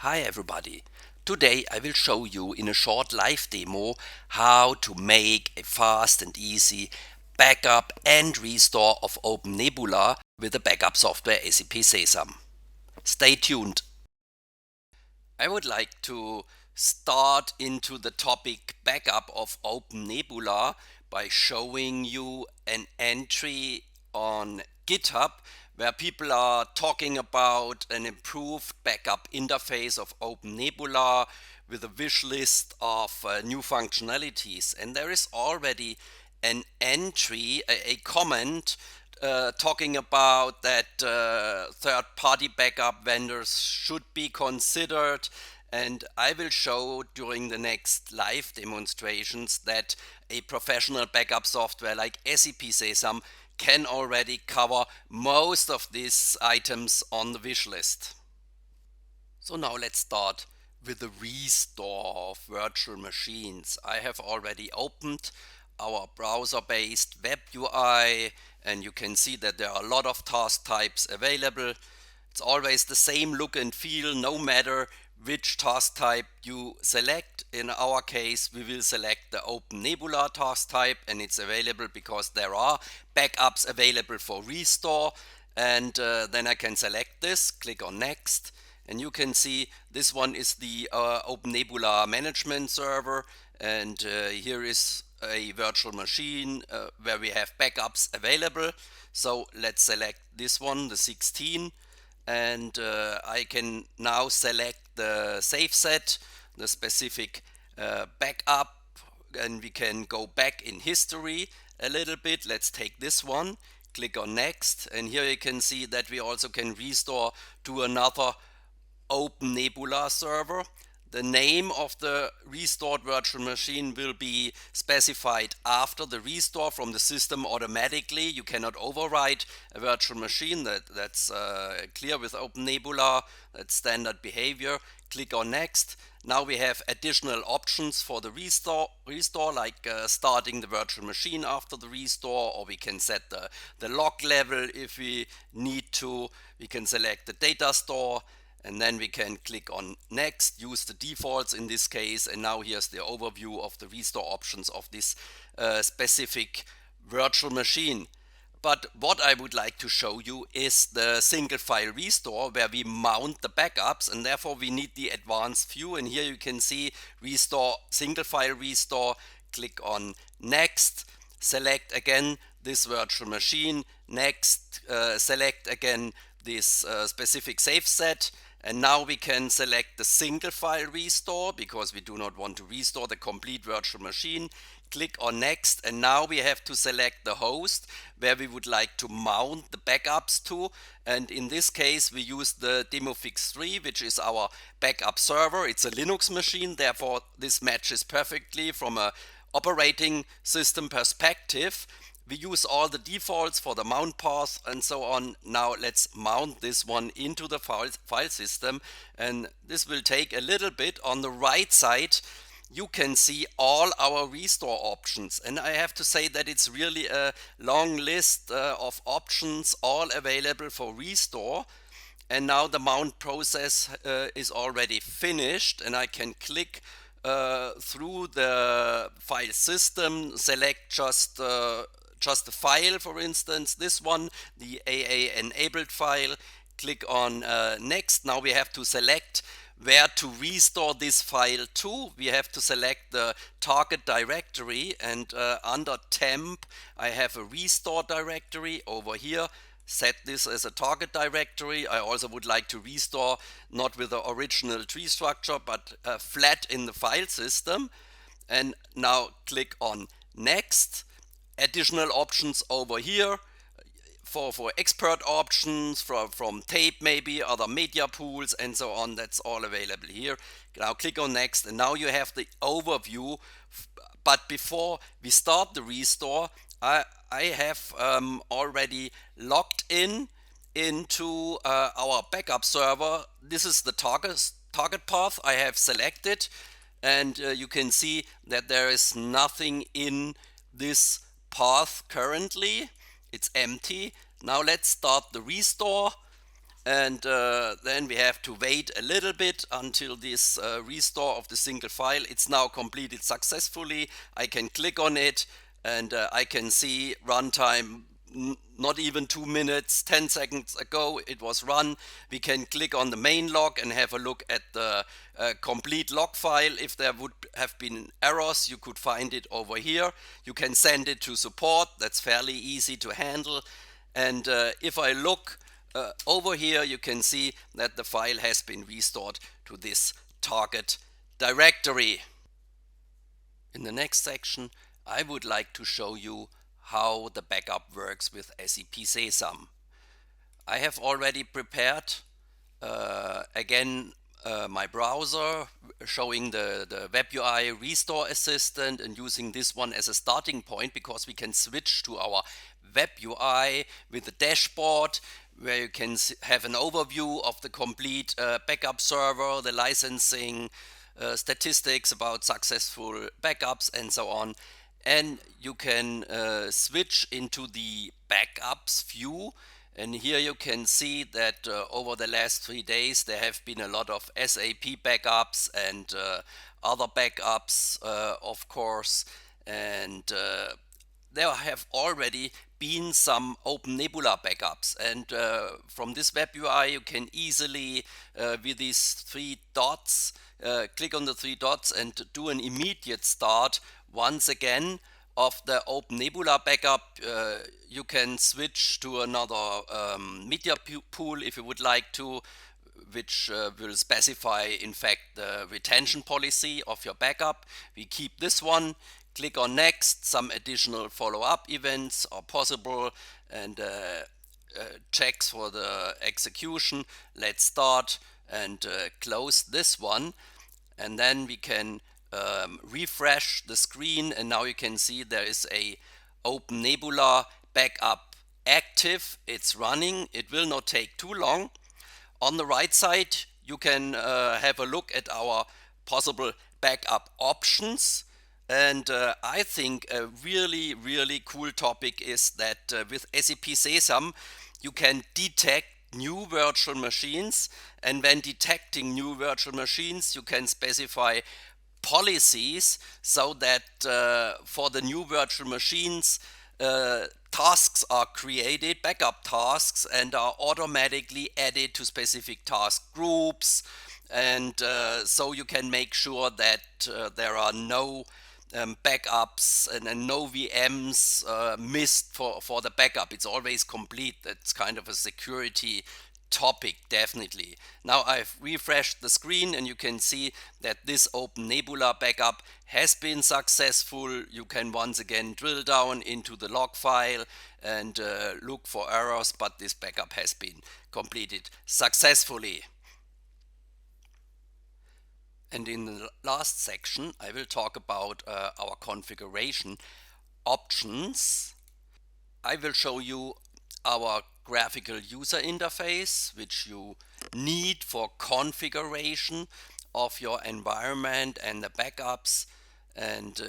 Hi everybody! Today I will show you in a short live demo how to make a fast and easy backup and restore of OpenNebula with the backup software SEP Sesam. Stay tuned! I would like to start into the topic backup of OpenNebula by showing you an entry on GitHub where people are talking about an improved backup interface of OpenNebula with a wish list of new functionalities. And there is already an entry, a comment talking about that third-party backup vendors should be considered, and I will show during the next live demonstrations that a professional backup software like SEP Sesam can already cover most of these items on the wish list. So now let's start with the restore of virtual machines. I have already opened our browser-based webUI, and you can see that there are a lot of task types available. It's always the same look and feel no matter which task type you select. In our case, we will select the OpenNebula task type, and it's available because there are backups available for restore. And then I can select this, click on next, and you can see this one is the OpenNebula management server, and here is a virtual machine where we have backups available. So let's select this one, the 16, and I can now select the save set, the specific backup, and we can go back in history a little bit. Let's take this one, click on next, and here you can see that we also can restore to another OpenNebula server. The name of the restored virtual machine will be specified after the restore from the system automatically. You cannot override a virtual machine. That's clear with OpenNebula. That's standard behavior. Click on next. Now we have additional options for the restore like starting the virtual machine after the restore, or we can set the log level if we need to. We can select the data store, and then we can click on next, use the defaults in this case, and now here's the overview of the restore options of this specific virtual machine. But what I would like to show you is the single file restore where we mount the backups, and therefore we need the advanced view. And here you can see restore, single file restore, click on next, select again this virtual machine, next, select again this specific save set, and now we can select the single file restore because we do not want to restore the complete virtual machine. Click on next, and now we have to select the host where we would like to mount the backups to, and in this case we use the DemoFix3, which is our backup server. It's a Linux machine, therefore this matches perfectly from a operating system perspective. We use all the defaults for the mount path and so on. Now let's mount this one into the file system, and this will take a little bit. On the right side you can see all our restore options, and I have to say that it's really a long list of options all available for restore. And now the mount process is already finished, and I can click through the file system, select just the file, for instance this one, the AA enabled file, click on next. Now we have to select where to restore this file to. We have to select the target directory, and under temp I have a restore directory over here. Set this as a target directory. I also would like to restore not with the original tree structure but flat in the file system. And now click on next. Additional options over here for expert options from tape, maybe other media pools and so on. That's all available here. Now click on next, and now you have the overview. But before we start the restore, I have already logged into our backup server. This is the target path I have selected, and you can see that there is nothing in this path currently. It's empty. Now let's start the restore. And then we have to wait a little bit until this restore of the single file. It's now completed successfully. I can click on it and I can see runtime not even 2 minutes, 10 seconds ago it was run. We can click on the main log and have a look at the complete log file. If there would have been errors, you could find it over here. You can send it to support. That's fairly easy to handle. And if I look over here, you can see that the file has been restored to this target directory. In the next section, I would like to show you how the backup works with SEP Sesam. I have already prepared again my browser, showing the webUI restore assistant and using this one as a starting point, because we can switch to our webUI with a dashboard where you can have an overview of the complete backup server, the licensing, statistics about successful backups and so on. And you can switch into the backups view, and here you can see that over the last 3 days there have been a lot of SAP backups and other backups, of course, and there have already been some OpenNebula backups, and from this web UI you can easily with these 3 dots click on the 3 dots and do an immediate start once again of the OpenNebula backup. You can switch to another media pool if you would like to, which will specify in fact the retention policy of your backup. We keep this one, click on next. Some additional follow-up events are possible, and checks for the execution. Let's start and close this one, and then we can refresh the screen, and now you can see there is a OpenNebula backup active. It's running. It will not take too long. On the right side you can have a look at our possible backup options, and I think a really cool topic is that with SEP Sesam you can detect new virtual machines, and when detecting new virtual machines you can specify policies so that for the new virtual machines tasks are created, backup tasks, and are automatically added to specific task groups, and so you can make sure that there are no backups and no VMs missed for the backup. It's always complete. That's kind of a security topic, definitely. Now I've refreshed the screen and you can see that this OpenNebula backup has been successful. You can once again drill down into the log file and look for errors, but this backup has been completed successfully. And in the last section I will talk about our configuration options. I will show you our graphical user interface, which you need for configuration of your environment and the backups, and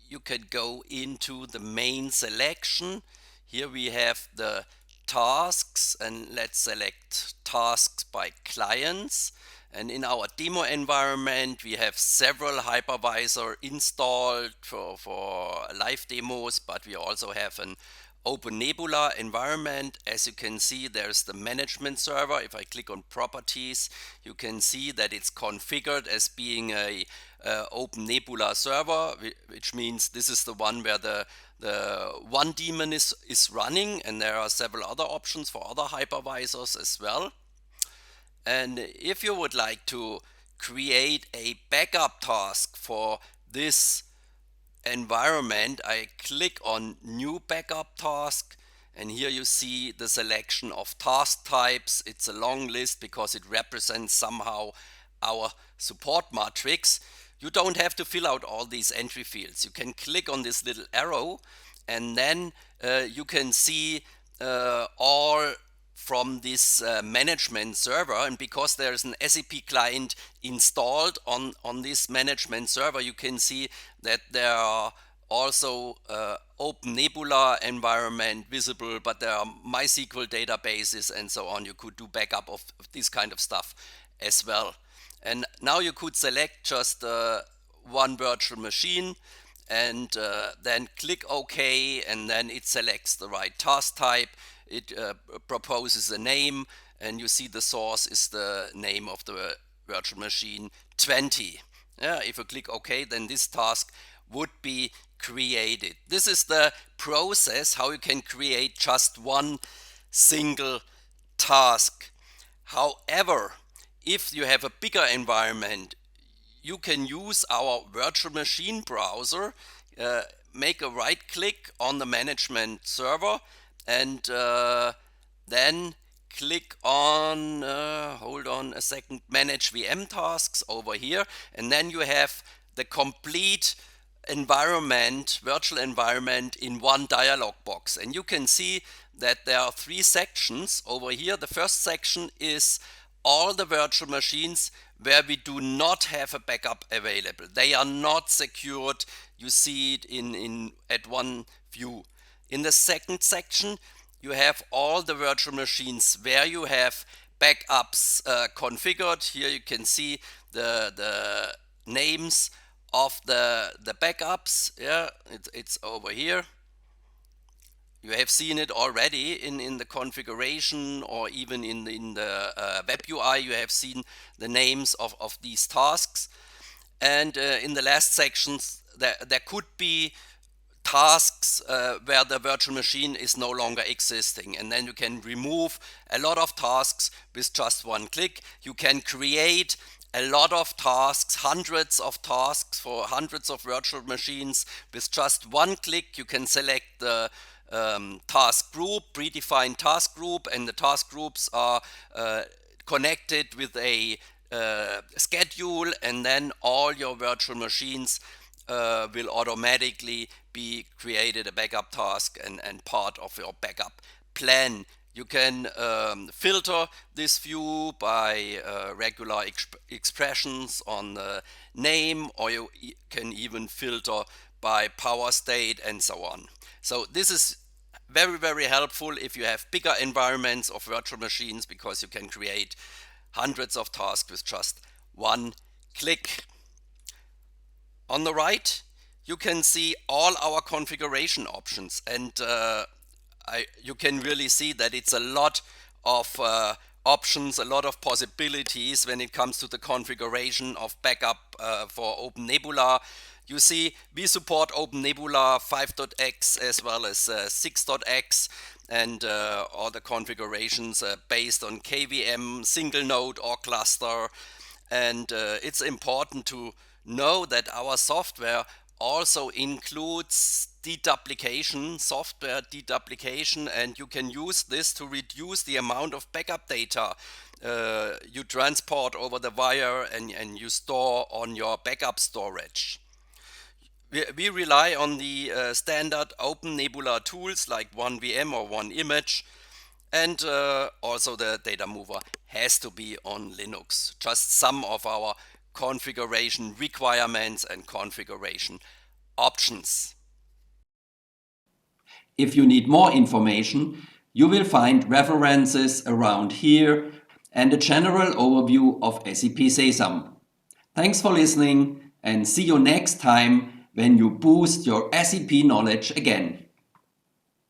you can go into the main selection. Here we have the tasks, and let's select tasks by clients. And in our demo environment we have several hypervisor installed for live demos, but we also have an OpenNebula environment. As you can see, there's the management server. If I click on properties, you can see that it's configured as being a OpenNebula server, which means this is the one where the one daemon is running, and there are several other options for other hypervisors as well. And if you would like to create a backup task for this environment, I click on new backup task, and here you see the selection of task types. It's a long list because it represents somehow our support matrix. You don't have to fill out all these entry fields. You can click on this little arrow, and then you can see all from this management server. And because there's an SEP client installed on this management server, you can see that there are also OpenNebula environment visible, but there are MySQL databases and so on. You could do backup of this kind of stuff as well. And now you could select just one virtual machine and then click OK, and then it selects the right task type. It proposes a name, and you see the source is the name of the virtual machine 20. Yeah, if you click OK, then this task would be created. This is the process how you can create just one single task. However, if you have a bigger environment, you can use our virtual machine browser, make a right click on the management server, and then click on, hold on a second, manage VM tasks over here, and then you have the complete environment, virtual environment in one dialog box. And you can see that there are three sections over here. The first section is all the virtual machines where we do not have a backup available. They are not secured. You see it at one view. In the second section, you have all the virtual machines where you have backups configured. Here you can see the names of the backups. Yeah, it's over here. You have seen it already in the configuration, or even in the webUI. You have seen the names of these tasks. And in the last sections, there could be tasks where the virtual machine is no longer existing, and then you can remove a lot of tasks with just one click. You can create a lot of tasks, hundreds of tasks for hundreds of virtual machines with just one click. You can select the task group, predefined task group, and the task groups are connected with a schedule, and then all your virtual machines will automatically be created a backup task and part of your backup plan. You can filter this view by regular expressions on the name, or you can even filter by power state and so on. So this is very, very helpful if you have bigger environments of virtual machines, because you can create hundreds of tasks with just one click. On the right, you can see all our configuration options, and you can really see that it's a lot of options, a lot of possibilities when it comes to the configuration of backup for OpenNebula. You see, we support OpenNebula 5.x as well as 6.x, and all the configurations based on KVM, single node or cluster. And it's important to know that our software also includes deduplication, software deduplication, and you can use this to reduce the amount of backup data you transport over the wire and you store on your backup storage. We rely on the standard OpenNebula tools like OneVM or OneImage, and also the data mover has to be on Linux. Just some of our configuration requirements and configuration options. If you need more information, you will find references around here and a general overview of SEP Sesam. Thanks for listening, and see you next time when you boost your SEP knowledge again.